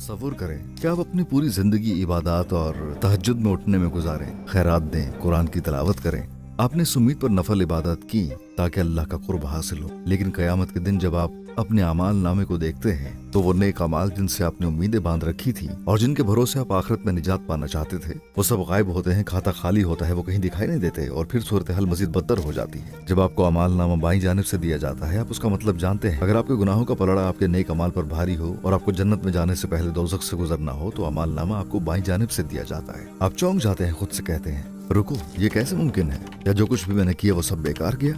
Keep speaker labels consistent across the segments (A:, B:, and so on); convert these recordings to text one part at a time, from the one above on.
A: तसव्वुर करें कि आप अपनी पूरी जिंदगी इबादत और तहज्जुद में उठने में गुजारें, खैरात दें, कुरान की तिलावत करें। आपने इस उम्मीद पर नफल इबादत की ताकि अल्लाह का कुर्ब हासिल हो, लेकिन क़यामत के दिन जब आप अपने अमाल नामे को देखते हैं तो वो नेक अमाल जिनसे आपने उम्मीदें बांध रखी थी और जिनके भरोसे आप आखिरत में निजात पाना चाहते थे, वो सब गायब होते हैं। खाता खाली होता है, वो कहीं दिखाई नहीं देते और फिर सूरत हाल मजीद बदतर हो जाती है। जब आपको अमाल नामा बाईं जानिब से दिया जाता है, आप उसका मतलब जानते हैं। अगर आपके गुनाहों का पलड़ा आपके नेक अमाल पर भारी हो और आपको जन्नत में जाने से पहले दोज़ख से गुजरना हो तो अमाल नामा आपको बाईं जानिब से दिया जाता है। आप चौंक जाते हैं, खुद से कहते हैं, रुको, ये कैसे मुमकिन है? या जो कुछ भी मैंने किया वो सब बेकार गया?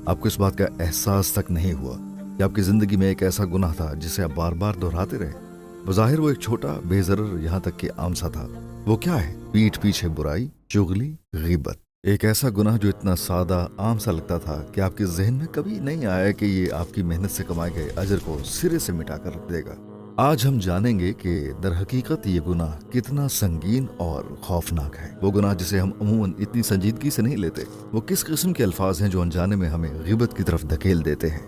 A: आपको इस बात का एहसास तक नहीं हुआ कि आपकी जिंदगी में एक ऐसा गुनाह था जिसे आप बार बार दोहराते रहे। बज़ाहिर वो एक छोटा, बेज़रर, यहाँ तक कि आम सा था। वो क्या है? पीठ पीछे बुराई, चुगली, गीबत। एक ऐसा गुनाह जो इतना सादा, आम सा लगता था कि आपके जहन में कभी नहीं आया कि ये आपकी मेहनत से कमाए गए अजर को सिरे से मिटा कर रख देगा। आज हम जानेंगे कि दर हकीकत ये गुनाह कितना संगीन और खौफनाक है। वो गुनाह जिसे हम अमूमन इतनी संजीदगी से नहीं लेते। वो किस किस्म के अल्फाज हैं जो अनजाने में हमें गीबत की तरफ धकेल देते हैं।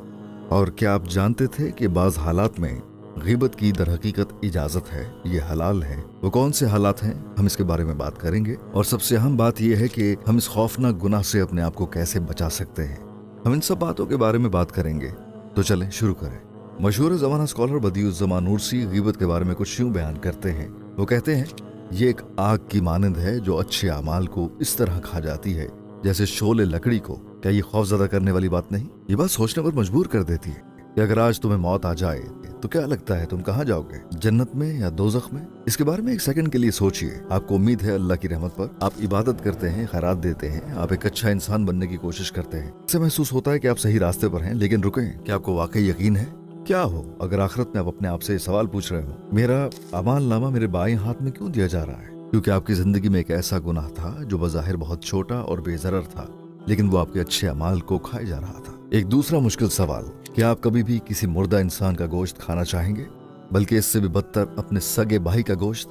A: और क्या आप जानते थे कि बाज़ हालात में गीबत की दर हकीकत इजाज़त है, ये हलाल है? वो कौन से हालात हैं, हम इसके बारे में बात करेंगे। और सबसे अहम बात यह है कि हम इस खौफनाक गुनाह से अपने आप को कैसे बचा सकते हैं। हम इन सब बातों के बारे में बात करेंगे। तो चलें शुरू करें। मशहूर ज़माना स्कॉलर बदियुज़्ज़मान नूरसी गीबत के बारे में कुछ यूं बयान करते हैं। वो कहते हैं, ये एक आग की मानंद है जो अच्छे अमाल को इस तरह खा जाती है जैसे शोले लकड़ी को। क्या ये खौफज़दा करने वाली बात नहीं? ये बात सोचने पर मजबूर कर देती है कि अगर आज तुम्हें मौत आ जाए तो क्या लगता है तुम कहाँ जाओगे, जन्नत में या दोज़ख में? इसके बारे में एक सेकंड के लिए सोचिए। आपको उम्मीद है अल्लाह की रहमत पर, आप इबादत करते हैं, खैरात देते हैं, आप एक अच्छा इंसान बनने की कोशिश करते हैं। इससे महसूस होता है कि आप सही रास्ते पर हैं। लेकिन रुकें, क्या आपको वाकई यकीन है? क्या हो अगर आखिरत में आप अपने आप से सवाल पूछ रहे हो, मेरा अमाल नामा मेरे बाएं हाथ में क्यों दिया जा रहा है? क्योंकि आपकी जिंदगी में एक ऐसा गुनाह था जो बज़ाहिर बहुत छोटा और बेज़रर था, लेकिन वो आपके अच्छे अमाल को खाए जा रहा था। एक दूसरा मुश्किल सवाल, क्या आप कभी भी किसी मुर्दा इंसान का गोश्त खाना चाहेंगे? बल्कि इससे भी बदतर अपने सगे भाई का गोश्त।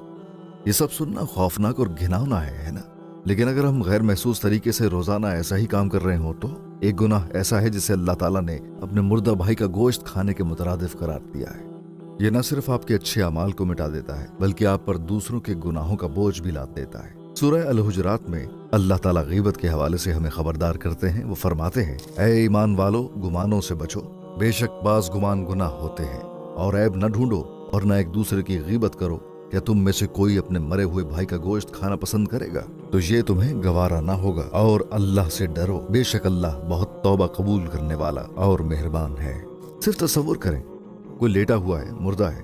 A: ये सब सुनना खौफनाक और घिनौना है ना? लेकिन अगर हम गैर महसूस तरीके से रोजाना ऐसा ही काम कर रहे हो तो एक गुनाह ऐसा है जिसे अल्लाह ताला ने अपने मुर्दा भाई का गोश्त खाने के मुतरादिफ करार दिया है। ये न सिर्फ आपके अच्छे अमाल को मिटा देता है बल्कि आप पर दूसरों के गुनाहों का बोझ भी लाद देता है। सूरह अल-हुजरात में अल्लाह ताला गीबत के हवाले से हमें खबरदार करते हैं। वो फरमाते हैं, ऐ ईमान वालो, गुमानों से बचो, बेशक बाज गुमान गुनाह होते हैं, और ऐब न ढूंढो और न एक दूसरे की गीबत करो। क्या तुम में से कोई अपने मरे हुए भाई का गोश्त खाना पसंद करेगा? तो ये तुम्हें गवारा ना होगा। और अल्लाह से डरो, बेशक अल्लाह बहुत तौबा कबूल करने वाला और मेहरबान है। सिर्फ तसव्वुर करें, कोई लेटा हुआ है, मुर्दा है,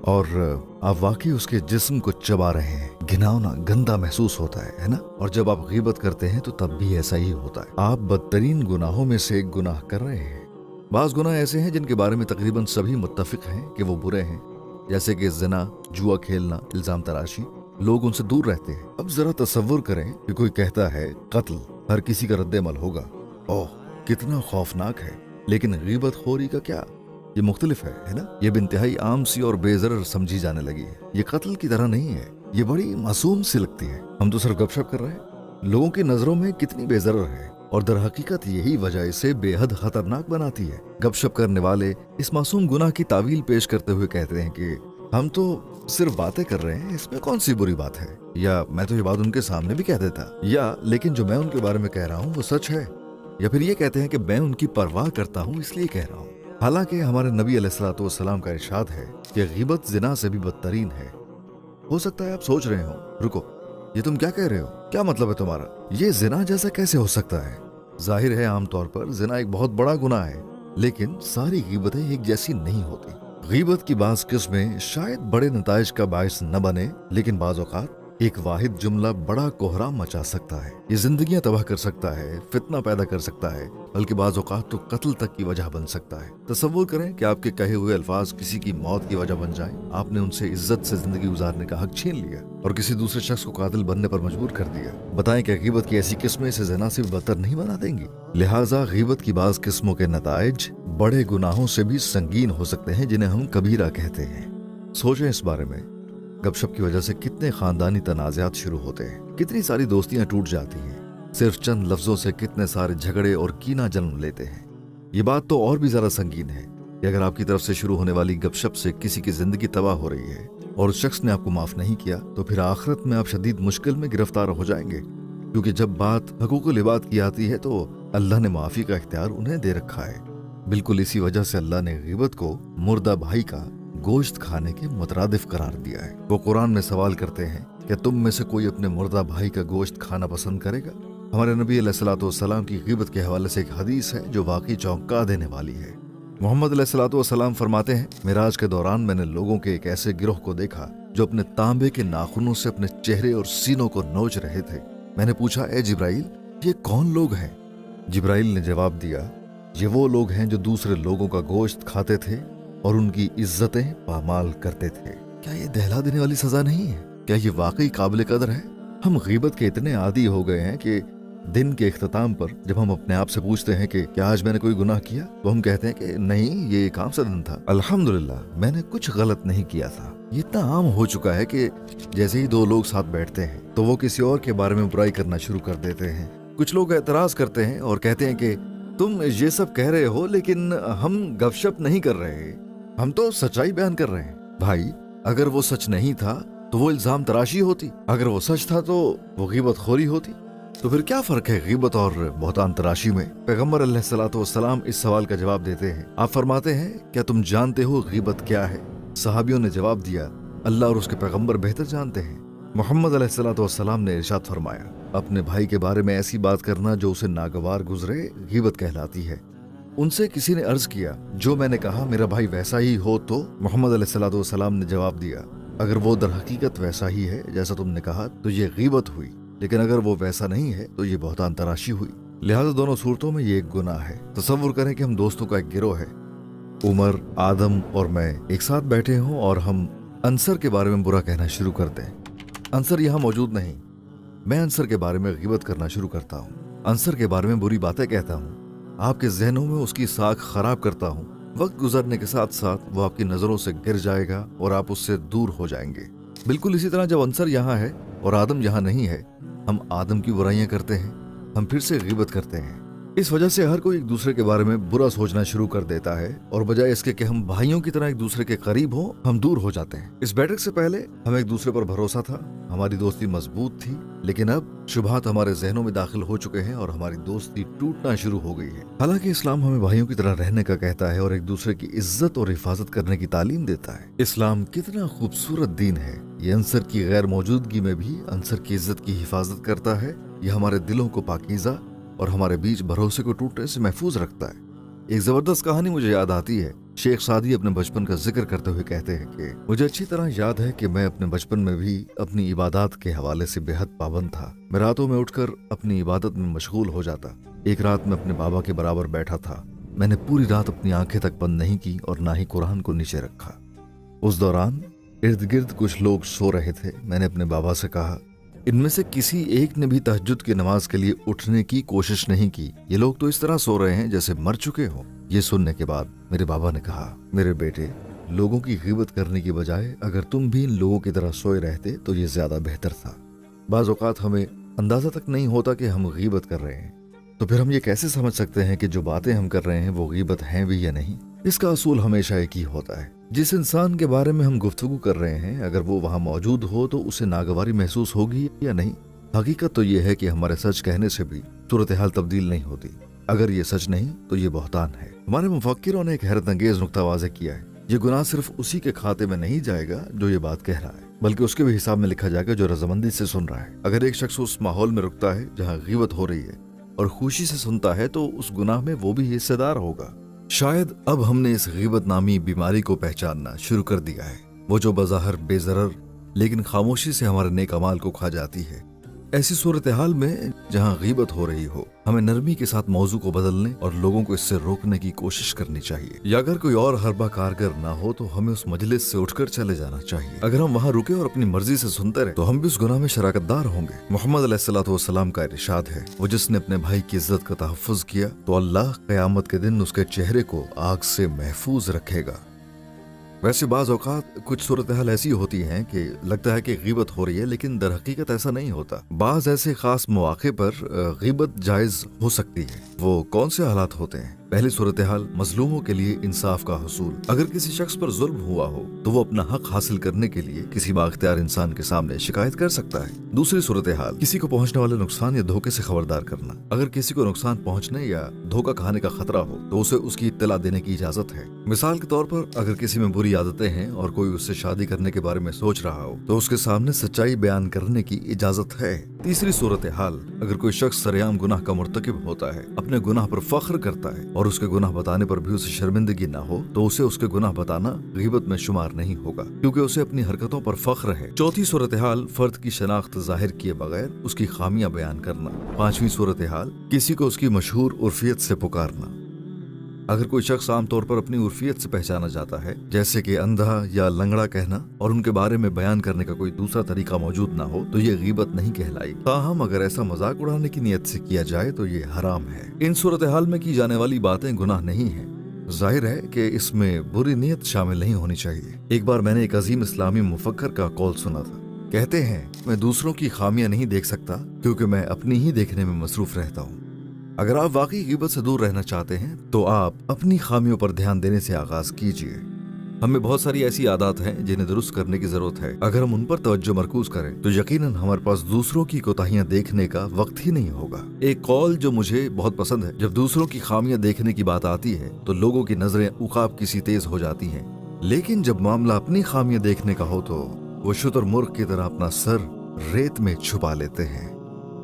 A: और आप वाकई उसके जिस्म को चबा रहे हैं। घिनौना, गंदा महसूस होता है ना? और जब आप गीबत करते हैं तो तब भी ऐसा ही होता है। आप बदतरीन गुनाहों में से एक गुनाह कर रहे हैं। बाज़ गुनाह ऐसे हैं जिनके बारे में तकरीबन सभी मुत्तफिक हैं कि वो बुरे हैं, जैसे कि ज़िना, जुआ खेलना, इल्जाम तराशी। लोग उनसे दूर रहते हैं। अब जरा तसव्वुर करें कि कोई कहता है कत्ल हर किसी का रद्द-ए-अमल होगा। ओह, कितना खौफनाक है। लेकिन गीबत खोरी का क्या? ये मुख्तलिफ है ना? ये इंतहाई आम सी और बेज़रर समझी जाने लगी है। ये कत्ल की तरह नहीं है, ये बड़ी मासूम सी लगती है। हम तो सिर्फ गपशप कर रहे हैं। लोगों की नजरों में कितनी बेज़रर है और दर हकीकत यही वजह इसे बेहद खतरनाक बनाती है। गपशप करने वाले इस मासूम गुनाह की तावील पेश करते हुए कहते हैं कि हम तो सिर्फ बातें कर रहे हैं, इसमें कौन सी बुरी बात है, या मैं तो ये बात उनके सामने भी कह देता, या लेकिन जो मैं उनके बारे में कह रहा हूँ वो सच है, या फिर ये कहते हैं कि मैं उनकी परवाह करता हूँ इसलिए कह रहा हूँ। हालांकि हमारे नबी अलैहिस्सलाम का इरशाद है कि गीबत ज़िना से भी बदतरीन है। हो सकता है आप सोच रहे हो, रुको, ये तुम क्या कह रहे हो? क्या मतलब है तुम्हारा? ये ज़िना जैसा कैसे हो सकता है? जाहिर है आमतौर पर ज़िना एक बहुत बड़ा गुनाह है, लेकिन सारी गीबतें एक जैसी नहीं होती। गीबत की बाज़ किस्में शायद बड़े नताइज का बायस न बने, लेकिन बाज़ औक़ात एक वाहिद जुमला बड़ा कोहराम मचा सकता है। ये जिंदगियां तबाह कर सकता है, फितना पैदा कर सकता है, बल्कि बाज़ औक़ात तो कत्ल तक की वजह बन सकता है। तसव्वुर करें कि आपके कहे हुए अल्फाज किसी की मौत की वजह बन जाएं। आपने उनसे इज्जत से जिंदगी गुजारने का हक छीन लिया और किसी दूसरे शख्स को कातिल बनने पर मजबूर कर दिया। बताएं कि गीबत की ऐसी किस्में इसे ज़िना से भी बदतर नहीं बना देंगी? लिहाजा गीबत की बाज़ किस्मों के नताइज बड़े गुनाहों से भी संगीन हो सकते हैं, जिन्हें हम कबीरा कहते हैं। सोचें इस बारे में। गपशप की वजह से कितने खानदानी तनाज़ात शुरू होते हैं, कितनी सारी दोस्तियां टूट जाती हैं। सिर्फ चंद लफ्जों से कितने सारे झगड़े और कीना जन्म लेते हैं। ये बात तो और भी ज्यादा संगीन है कि अगर आपकी तरफ से शुरू होने वाली गपशप से किसी की जिंदगी तबाह हो रही है और उस शख्स ने आपको माफ नहीं किया तो फिर आखिरत में आप शदीद मुश्किल में गिरफ्तार हो जाएंगे, क्योंकि जब बात हकूकुल इबाद की आती है तो अल्लाह ने माफी का इख्तियार उन्हें दे रखा है। बिल्कुल इसी वजह से अल्लाह ने गीबत को मुर्दा भाई का गोश्त खाने के मुतरादिफ करार दिया है। वो कुरान में सवाल करते हैं कि तुम में से कोई अपने मुर्दा भाई का गोश्त खाना पसंद करेगा? हमारे नबी अलैहिस्सलाम की गीबत के हवाले से एक हदीस है जो वाकई चौंका देने वाली है। मोहम्मद अलैहिस्सलाम फरमाते हैं, मिराज के दौरान मैंने लोगों के एक ऐसे गिरोह को देखा जो अपने तांबे के नाखूनों से अपने चेहरे और सीनों को नोच रहे थे। मैंने पूछा, ए जिब्राइल, ये कौन लोग हैं? जिब्राइल ने जवाब दिया, ये वो लोग हैं जो दूसरे लोगों का गोश्त खाते थे और उनकी इज्जतें पामाल करते थे। क्या ये दहला देने वाली सजा नहीं है? क्या ये वाकई काबिल कदर है? हम गीबत के इतने आदी हो गए हैं कि दिन के इख्तिताम पर जब हम अपने आप से पूछते हैं कि क्या आज मैंने कोई गुनाह किया, तो हम कहते हैं कि नहीं, ये काम सा दिन था, अल्हम्दुलिल्लाह मैंने कुछ गलत नहीं किया था। ये इतना आम हो चुका है कि जैसे ही दो लोग साथ बैठते हैं तो वो किसी और के बारे में बुराई करना शुरू कर देते हैं। कुछ लोग एतराज करते हैं और कहते हैं कि तुम ये सब कह रहे हो लेकिन हम गपशप नहीं कर रहे, हम तो सच्चाई बयान कर रहे हैं। भाई, अगर वो सच नहीं था तो वो इल्जाम तराशी होती, अगर वो सच था तो वो गीबत खोरी होती। तो फिर क्या फर्क है गीबत और बहतान तराशी में? पैगम्बर अलैहिस्सलाम इस सवाल का जवाब देते हैं। आप फरमाते हैं, क्या तुम जानते हो गीबत क्या है? सहाबियों ने जवाब दिया, अल्लाह और उसके पैगम्बर बेहतर जानते हैं। मोहम्मद अलैहिस्सलाम ने इरशाद फरमाया, अपने भाई के बारे में ऐसी बात करना जो उसे नागवार गुजरे गीबत कहलाती है। उनसे किसी ने अर्ज किया, जो मैंने कहा मेरा भाई वैसा ही हो तो? मोहम्मद अलैहिस्सलाम ने जवाब दिया, अगर वो दर हकीकत वैसा ही है जैसा तुमने कहा तो ये गीबत हुई, लेकिन अगर वो वैसा नहीं है तो ये बहतान तराशी हुई। लिहाजा दोनों सूरतों में ये एक गुनाह है। तसव्वुर करें कि हम दोस्तों का एक गिरोह है, उमर, आदम और मैं एक साथ बैठे हों और हम अंसर के बारे में बुरा कहना शुरू कर दें। अंसर यहाँ मौजूद नहीं, मैं अंसर के बारे में गीबत करना शुरू करता हूँ, अंसर के बारे में बुरी बातें कहता हूँ, आपके जहनों में उसकी साख खराब करता हूँ। वक्त गुजरने के साथ साथ वो आपकी नजरों से गिर जाएगा और आप उससे दूर हो जाएंगे। बिल्कुल इसी तरह जब अंसर यहाँ है और आदम यहाँ नहीं है, हम आदम की बुराइयां करते हैं, हम फिर से गीबत करते हैं। इस वजह से हर कोई एक दूसरे के बारे में बुरा सोचना शुरू कर देता है और बजाय इसके कि हम भाइयों की तरह एक दूसरे के करीब हो, हम दूर हो जाते हैं। इस बैठक से पहले हम एक दूसरे पर भरोसा था, हमारी दोस्ती मजबूत थी, लेकिन अब शुबहात हमारे जहनों में दाखिल हो चुके हैं और हमारी दोस्ती टूटना शुरू हो गई है। हालांकि इस्लाम हमें भाइयों की तरह रहने का कहता है और एक दूसरे की इज्जत और हिफाजत करने की तालीम देता है। इस्लाम कितना खूबसूरत दीन है। ये अंसर की गैर मौजूदगी में भी अंसर की इज्जत की हिफाजत करता है। ये हमारे दिलों को पाकीज़ा और हमारे बीच भरोसे को टूटने से महफूज रखता है। एक जबरदस्त कहानी मुझे याद आती है। शेख सादी अपने बचपन का जिक्र करते हुए कहते हैं कि मुझे अच्छी तरह याद है कि मैं अपने बचपन में भी अपनी इबादत के हवाले से बेहद पाबंद था। मैं रातों में उठकर अपनी इबादत में मशगूल हो जाता। एक रात में अपने बाबा के बराबर बैठा था। मैंने पूरी रात अपनी आंखें तक बंद नहीं की और ना ही कुरान को नीचे रखा। उस दौरान इर्द गिर्द कुछ लोग सो रहे थे। मैंने अपने बाबा से कहा, इनमें से किसी एक ने भी तहज्जुद की नमाज के लिए उठने की कोशिश नहीं की। ये लोग तो इस तरह सो रहे हैं जैसे मर चुके हो। ये सुनने के बाद मेरे बाबा ने कहा, मेरे बेटे, लोगों की गीबत करने की बजाय अगर तुम भी इन लोगों की तरह सोए रहते तो ये ज्यादा बेहतर था। बाज़ औक़ात हमें अंदाजा तक नहीं होता कि हम गीबत कर रहे हैं, तो फिर हम ये कैसे समझ सकते हैं कि जो बातें हम कर रहे हैं वो गीबत हैं भी या नहीं? इसका असूल हमेशा एक ही होता है। जिस इंसान के बारे में हम गुफ्तगू कर रहे हैं, अगर वो वहाँ मौजूद हो तो उसे नागवारी महसूस होगी या नहीं? हकीकत तो ये है कि हमारे सच कहने से भी सूरत हाल तब्दील नहीं होती। अगर ये सच नहीं तो ये बहतान है। हमारे मुफक्किरों ने एक हैरत अंगेज नुक्ता वाज़ेह किया है। ये गुनाह सिर्फ उसी के खाते में नहीं जाएगा जो ये बात कह रहा है, बल्कि उसके भी हिसाब में लिखा जाएगा जो रजामंदी से सुन रहा है। अगर एक शख्स उस माहौल में रुकता है जहाँ गीबत हो रही है और खुशी से सुनता है तो उस गुनाह में वो भी हिस्सेदार होगा। शायद अब हमने इस गीबत नामी बीमारी को पहचानना शुरू कर दिया है, वो जो बज़ाहिर बेज़रर लेकिन खामोशी से हमारे नेक अमाल को खा जाती है। ऐसी सूरत हाल में जहाँ गीबत हो रही हो, हमें नरमी के साथ मौजू को बदलने और लोगों को इससे रोकने की कोशिश करनी चाहिए। या अगर कोई और हरबा कारगर ना हो तो हमें उस मजलिस से उठकर चले जाना चाहिए। अगर हम वहाँ रुके और अपनी मर्जी से सुनते रहे तो हम भी उस गुनाह में शराकतदार होंगे। मोहम्मद अलैहिस्सलाम का इरशाद है, वो जिसने अपने भाई की इज्जत का तहफ़्फ़ुज़ किया तो अल्लाह क़यामत के दिन उसके चेहरे को आग से महफूज रखेगा। वैसे बाज़ औक़ात कुछ सूरत हाल ऐसी होती हैं कि लगता है कि गीबत हो रही है, लेकिन दर हकीकत ऐसा नहीं होता। बाज़ ऐसे खास मौके पर गीबत जायज़ हो सकती है। वो कौन से हालात होते हैं? पहली सूरत हाल, मजलूमों के लिए इंसाफ का हुसूल। अगर किसी शख्स पर जुल्म हुआ हो तो वो अपना हक हासिल करने के लिए किसी बाख्तियार इंसान के सामने शिकायत कर सकता है। दूसरी सूरत हाल, किसी को पहुंचने वाले नुकसान या धोखे से खबरदार करना। अगर किसी को नुकसान पहुंचने या धोखा खाने का खतरा हो तो उसे उसकी इत्तला देने की इजाजत है। मिसाल के तौर पर, अगर किसी में बुरी आदतें हैं और कोई उससे शादी करने के बारे में सोच रहा हो तो उसके सामने सच्चाई बयान करने की इजाजत है। तीसरी सूरत हाल, अगर कोई शख्स सरेआम गुनाह का मुर्तकिब होता है, अपने गुनाह पर फख्र करता है और उसके गुनाह बताने पर भी उसे शर्मिंदगी ना हो तो उसे उसके गुनाह बताना गीबत में शुमार नहीं होगा, क्योंकि उसे अपनी हरकतों पर फख्र है। चौथी सूरत हाल, फर्द की शनाख्त जाहिर किए बगैर उसकी खामियां बयान करना। पांचवी सूरत हाल, किसी को उसकी मशहूर उर्फियत से पुकारना। अगर कोई शख्स आम तौर पर अपनी उर्फियत से पहचाना जाता है, जैसे कि अंधा या लंगड़ा कहना, और उनके बारे में बयान करने का कोई दूसरा तरीका मौजूद ना हो तो ये गीबत नहीं कहलाई। ताहम अगर ऐसा मजाक उड़ाने की नियत से किया जाए तो ये हराम है। इन सूरत हाल में की जाने वाली बातें गुनाह नहीं है। जाहिर है कि इसमें बुरी नीयत शामिल नहीं होनी चाहिए। एक बार मैंने एक अजीम इस्लामी मुफक्कर का कौल सुना था। कहते हैं, मैं दूसरों की खामियां नहीं देख सकता क्योंकि मैं अपनी ही देखने में मसरूफ रहता हूँ। अगर आप वाकई गीबत से दूर रहना चाहते हैं तो आप अपनी खामियों पर ध्यान देने से आगाज कीजिए। हमें बहुत सारी ऐसी आदत हैं जिन्हें दुरुस्त करने की जरूरत है। अगर हम उन पर तवज्जो मरकूज करें तो यकीनन हमारे पास दूसरों की कोताहियां देखने का वक्त ही नहीं होगा। एक कौल जो मुझे बहुत पसंद है, जब दूसरों की खामियां देखने की बात आती है तो लोगों की नजरें उकाब की सी तेज हो जाती हैं, लेकिन जब मामला अपनी खामियां देखने का हो तो वो शुतुरमुर्ग की तरह अपना सर रेत में छुपा लेते हैं।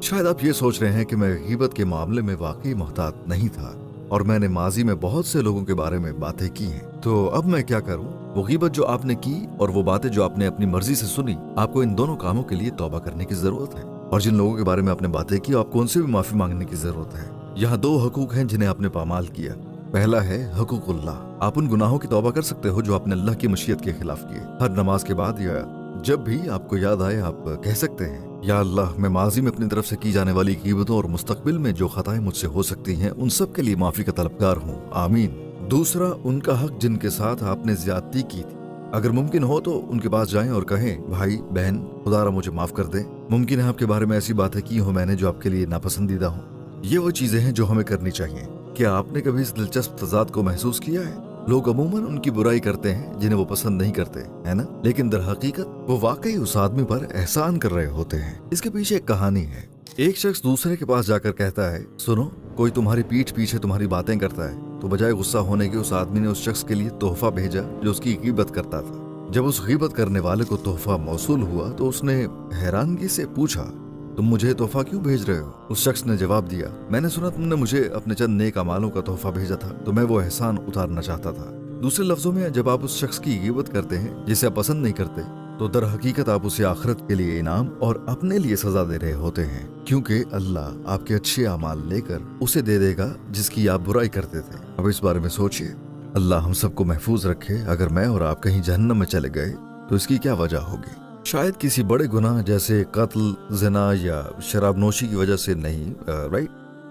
A: शायद आप ये सोच रहे हैं कि मैं गीबत के मामले में वाकई मोहतात नहीं था और मैंने माजी में बहुत से लोगों के बारे में बातें की हैं, तो अब मैं क्या करूं? वो गीबत जो आपने की और वो बातें जो आपने अपनी मर्जी से सुनी, आपको इन दोनों कामों के लिए तौबा करने की जरूरत है। और जिन लोगों के बारे में आपने बातें की, आपको उनसे भी माफी मांगने की जरूरत है। यहाँ दो हकूक हैं जिन्हें आपने पामाल किया। पहला है हकूकुल्लाह। आप उन गुनाहों की तौबा कर सकते हो जो आपने अल्लाह की मशीयत के खिलाफ किए। हर नमाज के बाद या जब भी आपको याद आए आप कह सकते हैं, या अल्लाह, मैं माजी में अपनी तरफ से की जाने वाली गीबतों और मुस्तकबिल में जो खताएं मुझसे हो सकती हैं उन सब के लिए माफी का तलबगार हूँ, आमीन। दूसरा, उनका हक जिनके साथ आपने ज्यादती की थी, अगर मुमकिन हो तो उनके पास जाएं और कहें, भाई बहन, खुदारा मुझे माफ कर दे। मुमकिन है आपके बारे में ऐसी बातें की हो मैंने जो आपके लिए नापसंदीदा हो। ये वो चीजें हैं जो हमें करनी चाहिए। क्या आपने कभी इस दिलचस्प तजाद को महसूस किया है? लोग अमूमन उनकी बुराई करते हैं जिन्हें वो पसंद नहीं करते, है ना? लेकिन दर हकीकत वो वाकई उस आदमी पर एहसान कर रहे होते हैं। इसके पीछे एक कहानी है। एक शख्स दूसरे के पास जाकर कहता है, सुनो, कोई तुम्हारी पीठ पीछे तुम्हारी बातें करता है। तो बजाय गुस्सा होने के उस आदमी ने उस शख्स के लिए तोहफा भेजा जो उसकी गीबत करता था। जब उस गीबत करने वाले को तोहफा मौसूल हुआ तो उसने हैरानगी से पूछा, तुम मुझे तोहफा क्यों भेज रहे हो? उस शख्स ने जवाब दिया, मैंने सुना तुमने मुझे अपने चंद नेक अमालों का तोहफा भेजा था तो मैं वो एहसान उतारना चाहता था। दूसरे लफ्जों में, जब आप उस शख्स की गीबत करते हैं जिसे आप पसंद नहीं करते तो दर हकीकत आप उसे आखिरत के लिए इनाम और अपने लिए सजा दे रहे होते हैं, क्योंकि अल्लाह आपके अच्छे अमाल लेकर उसे दे देगा जिसकी आप बुराई करते थे। अब इस बारे में सोचिए। अल्लाह हम सबको महफूज रखे। अगर मैं और आप कहीं जहन्नम में चले गए तो इसकी क्या वजह होगी? शायद किसी बड़े गुनाह जैसे कत्ल, जिना या शराब नोशी की वजह से नहीं, राइट?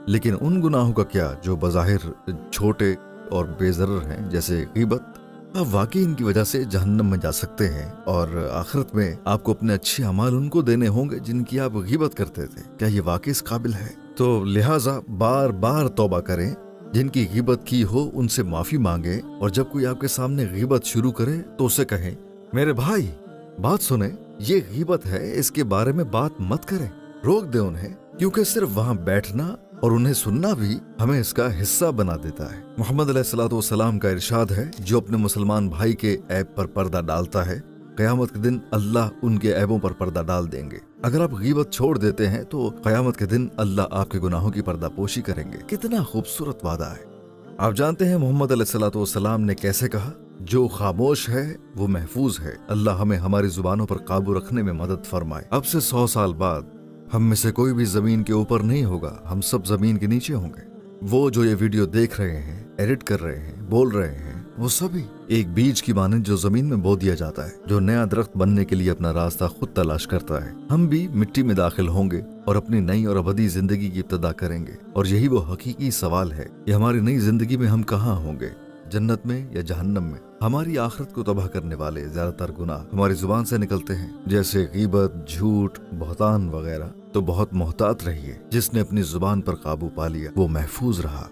A: लेकिन उन गुनाहों का क्या जो बज़ाहिर छोटे और बेज़रर हैं, जैसे गीबत? आप वाकई इनकी वजह से जहन्नम में जा सकते हैं और आखिरत में आपको अपने अच्छे अमाल उनको देने होंगे जिनकी आप गीबत करते थे। क्या ये वाकई इस काबिल है? तो लिहाजा बार बार तौबा करें। जिनकी गीबत की हो उनसे माफी मांगे, और जब कोई आपके सामने गीबत शुरू करे तो उसे कहें, मेरे भाई बात सुने, ये गीबत है, इसके बारे में बात मत करें। रोक दे उन्हें, क्योंकि सिर्फ वहां बैठना और उन्हें सुनना भी हमें इसका हिस्सा बना देता है। मोहम्मद अलैहिस्सलाम का इरशाद है, जो अपने मुसलमान भाई के ऐब पर पर्दा डालता है, क़यामत के दिन अल्लाह उनके ऐबों पर पर्दा डाल देंगे। अगर आप गीबत छोड़ देते हैं तो क़यामत के दिन अल्लाह आपके गुनाहों की पर्दापोशी करेंगे। कितना खूबसूरत वादा है। आप जानते हैं मोहम्मद अलैहिस्सलाम ने कैसे कहा, जो खामोश है वो महफूज है। अल्लाह हमें हमारी जुबानों पर काबू रखने में मदद फरमाए। अब से 100 साल बाद हम में से कोई भी जमीन के ऊपर नहीं होगा, हम सब जमीन के नीचे होंगे। वो जो ये वीडियो देख रहे हैं, एडिट कर रहे हैं, बोल रहे हैं, वो सभी एक बीज की मानंद जो जमीन में बो दिया जाता है, जो नया दरख्त बनने के लिए अपना रास्ता खुद तलाश करता है। हम भी मिट्टी में दाखिल होंगे और अपनी नई और अबदी जिंदगी की इब्तिदा करेंगे। और यही वो हकीकी सवाल है कि हमारी नई जिंदगी में हम कहाँ होंगे। जन्नत में या जहन्नम में। हमारी आखिरत को तबाह करने वाले ज्यादातर गुनाह हमारी जुबान से निकलते हैं, जैसे गीबत, झूठ, बहतान वगैरह। तो बहुत मोहतात रहिए। जिसने अपनी जुबान पर काबू पा लिया वो महफूज रहा।